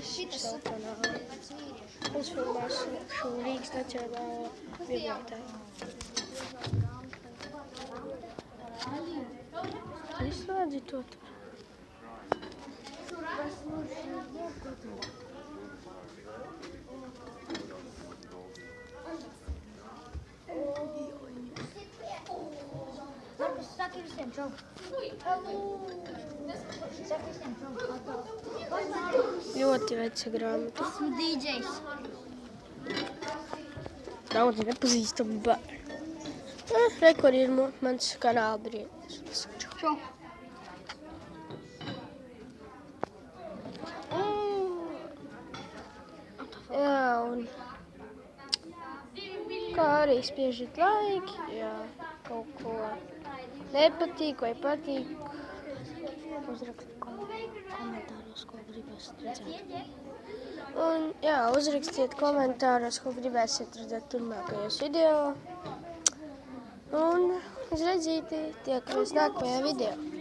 savu kanālu. Es filmēšu Rīgas Nacionālo bibliotēku. Izslēdzi to tur. Saki visiem čau. Saki visiem čau. Ļoti veca grāmata. Esmu DJs. Daudz nepazīstamu bērnu. Re, kur ir mans kanāla brīdis. Čau. Jā, un kā arī spiežat laiki, jā, kaut ko nepatīk vai patīk. Uzrakstiet komentāros, ko gribēsiet redzēt. Un jā, uzrakstiet komentāros, ko gribēsiet redzēt turpmākajos video. Un uz redzīti tiekamies nākamajā video.